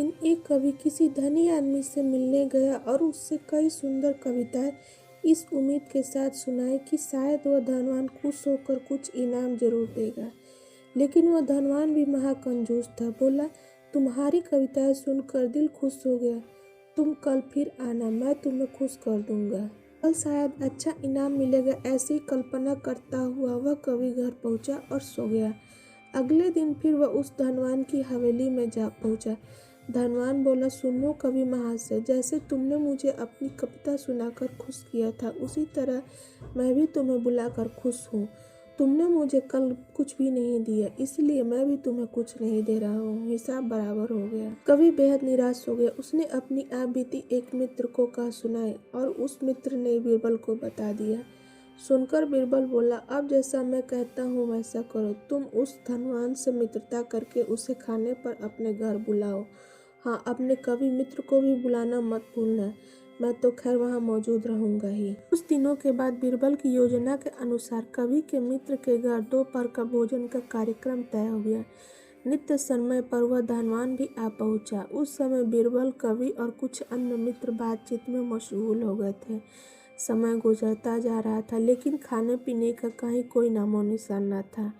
दिन एक कवि किसी धनी आदमी से मिलने गया और उससे कई सुंदर कविताएं इस उम्मीद के साथ सुनाई कि शायद वह धनवान खुश होकर कुछ इनाम जरूर देगा। लेकिन वह धनवान भी महाकंजूस था। बोला, तुम्हारी कविताएं सुनकर दिल खुश हो गया। तुम कल फिर आना, मैं तुम्हें खुश कर दूंगा। कल शायद अच्छा इनाम मिलेगा, ऐसी कल्पना करता हुआ वह कवि घर पहुंचा और सो गया। अगले दिन फिर वह उस धनवान की हवेली में जा पहुंचा। धनवान बोला, सुनो कवि महाशय, जैसे तुमने मुझे अपनी कविता सुनाकर खुश किया था, उसी तरह मैं भी तुम्हें बुलाकर खुश हूँ। तुमने मुझे कल कुछ भी नहीं दिया, इसलिए मैं भी तुम्हें कुछ नहीं दे रहा हूँ। हिसाब बराबर हो गया। कवि बेहद निराश हो गया। उसने अपनी आप बीती एक मित्र को कहा सुनाई और उस मित्र ने बीरबल को बता दिया। सुनकर बीरबल बोला, अब जैसा मैं कहता हूँ वैसा करो। तुम उस धनवान से मित्रता करके उसे खाने पर अपने घर बुलाओ। हाँ, अपने कवि मित्र को भी बुलाना मत भूलना। मैं तो खैर वहाँ मौजूद रहूंगा ही। कुछ दिनों के बाद बीरबल की योजना के अनुसार कवि के मित्र के घर दोपहर का भोजन का कार्यक्रम तय हो गया। नित्य समय पर वह धनवान भी आ पहुंचा। उस समय बीरबल, कवि और कुछ अन्य मित्र बातचीत में मशगूल हो गए थे। समय गुजरता जा रहा था, लेकिन खाने पीने का कहीं कोई नामो निशान न था।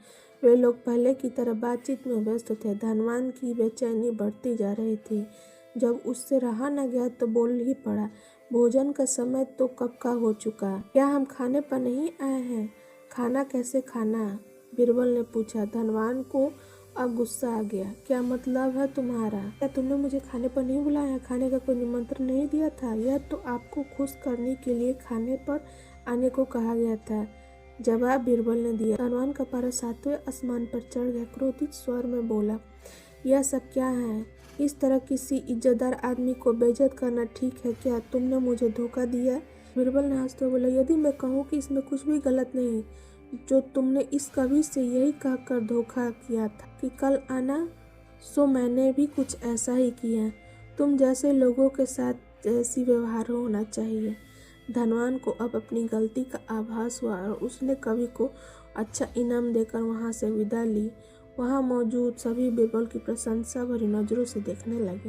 वे लोग पहले की तरह बातचीत में व्यस्त थे। धनवान की बेचैनी बढ़ती जा रही थी। जब उससे रहा न गया तो बोल ही पड़ा, भोजन का समय तो कब का हो चुका, क्या हम खाने पर नहीं आए हैं? खाना कैसे खाना? बीरबल ने पूछा। धनवान को अब गुस्सा आ गया। क्या मतलब है तुम्हारा? क्या तुमने मुझे खाने पर नहीं बुलाया? खाने का कोई निमंत्रण नहीं दिया था? यह तो आपको खुश करने के लिए खाने पर आने को कहा गया था, जवाब बीरबल ने दिया। धनवान का पारा 7वें आसमान पर चढ़ गया। क्रोधित स्वर में बोला, यह सब क्या है? इस तरह किसी इज्जतदार आदमी को बेइज्जत करना ठीक है क्या? तुमने मुझे धोखा दिया। बीरबल ने हंसते हुए बोला, यदि मैं कहूँ कि इसमें कुछ भी गलत नहीं, जो तुमने इस कवि से यही कहकर धोखा किया था कि कल आना, सो मैंने भी कुछ ऐसा ही किया। तुम जैसे लोगों के साथ ऐसी व्यवहार होना चाहिए। धनवान को अब अपनी गलती का आभास हुआ और उसने कवि को अच्छा इनाम देकर वहां से विदा ली। वहां मौजूद सभी बीरबल की प्रशंसा भरी नजरों से देखने लगे।